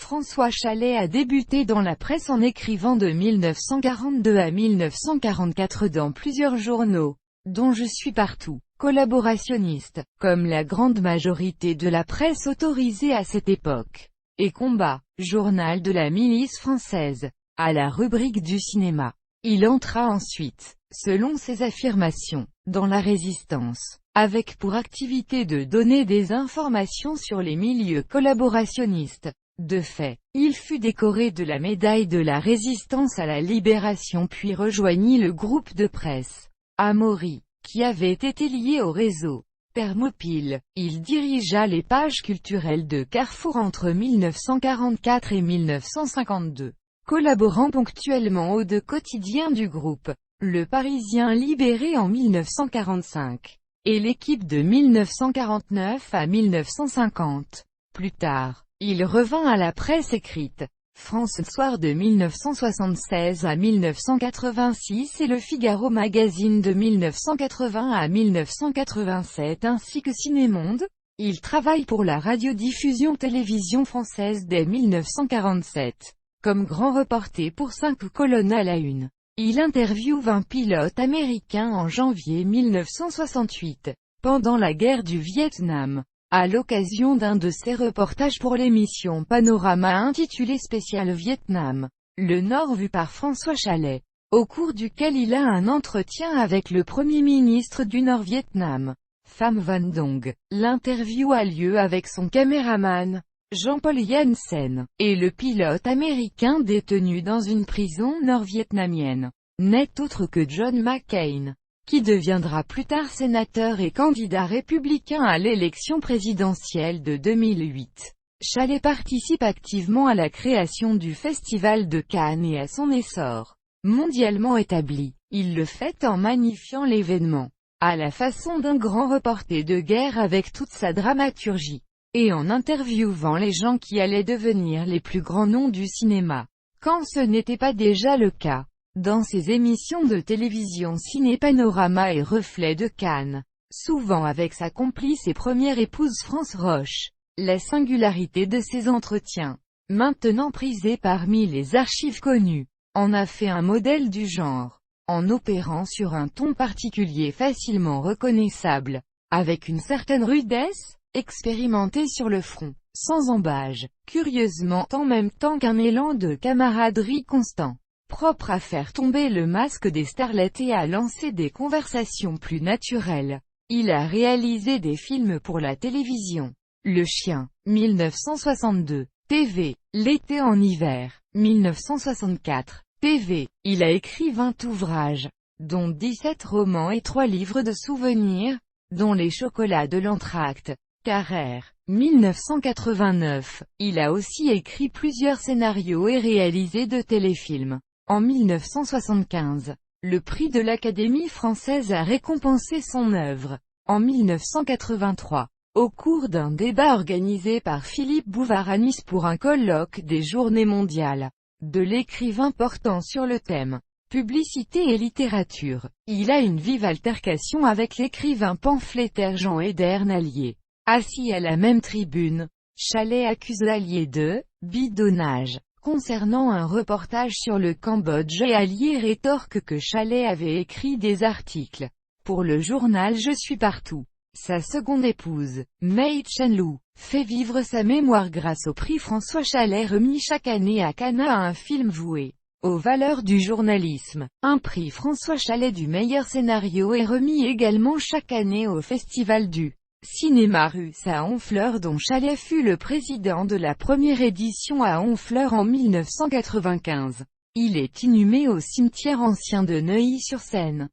François Chalais a débuté dans la presse en écrivant de 1942 à 1944 dans plusieurs journaux, dont Je suis partout, collaborationniste, comme la grande majorité de la presse autorisée à cette époque, et Combat, journal de la milice française, à la rubrique du cinéma. Il entra ensuite, selon ses affirmations, dans la Résistance, avec pour activité de donner des informations sur les milieux collaborationnistes. De fait, il fut décoré de la médaille de la Résistance à la Libération puis rejoignit le groupe de presse Amaury, qui avait été lié au réseau Thermopyle. Il dirigea les pages culturelles de Carrefour entre 1944 et 1952, collaborant ponctuellement aux deux quotidiens du groupe, Le Parisien Libéré en 1945, et L'Équipe de 1949 à 1950. Plus tard, il revint à la presse écrite, France Soir de 1976 à 1986 et Le Figaro Magazine de 1980 à 1987 ainsi que Ciné-Monde. Il travaille pour la radiodiffusion télévision française dès 1947, comme grand reporter pour 5 colonnes à la une. Il interviewe un pilote américain en janvier 1968, pendant la guerre du Vietnam, à l'occasion d'un de ses reportages pour l'émission Panorama intitulée Spécial Vietnam, le Nord vu par François Chalais, au cours duquel il a un entretien avec le Premier ministre du Nord-Vietnam, Pham Van Dong. L'interview a lieu avec son caméraman, Jean-Paul Janssen, et le pilote américain détenu dans une prison nord-vietnamienne, n'est autre que John McCain, qui deviendra plus tard sénateur et candidat républicain à l'élection présidentielle de 2008. Chalais participe activement à la création du Festival de Cannes et à son essor mondialement établi. Il le fait en magnifiant l'événement, à la façon d'un grand reporter de guerre avec toute sa dramaturgie, et en interviewant les gens qui allaient devenir les plus grands noms du cinéma, quand ce n'était pas déjà le cas. Dans ses émissions de télévision Ciné Panorama et Reflet de Cannes, souvent avec sa complice et première épouse France Roche, la singularité de ses entretiens, maintenant prisée parmi les archives connues, en a fait un modèle du genre, en opérant sur un ton particulier facilement reconnaissable, avec une certaine rudesse, expérimentée sur le front, sans embâge, curieusement en même temps qu'un élan de camaraderie constant, propre à faire tomber le masque des starlettes et à lancer des conversations plus naturelles. Il a réalisé des films pour la télévision. Le Chien, 1962, TV, L'été en hiver, 1964, TV. Il a écrit 20 ouvrages, dont 17 romans et 3 livres de souvenirs, dont Les chocolats de l'entracte, Carrère, 1989. Il a aussi écrit plusieurs scénarios et réalisé de téléfilms. En 1975, le prix de l'Académie française a récompensé son œuvre. En 1983, au cours d'un débat organisé par Philippe Bouvard à Nice pour un colloque des Journées mondiales de l'écrivain portant sur le thème « Publicité et littérature », il a une vive altercation avec l'écrivain pamphlétaire Jean Eder Nallier. Assis à la même tribune, Chalais accuse Nallier de « bidonnage ». Concernant un reportage sur le Cambodge et Allier rétorque que Chalais avait écrit des articles pour le journal Je suis partout. Sa seconde épouse, Mei Chen-Lou, fait vivre sa mémoire grâce au prix François Chalais remis chaque année à Cannes à un film voué aux valeurs du journalisme. Un prix François Chalais du meilleur scénario est remis également chaque année au Festival du Cinéma Russe à Honfleur dont Chalais fut le président de la première édition à Honfleur en 1995. Il est inhumé au cimetière ancien de Neuilly-sur-Seine.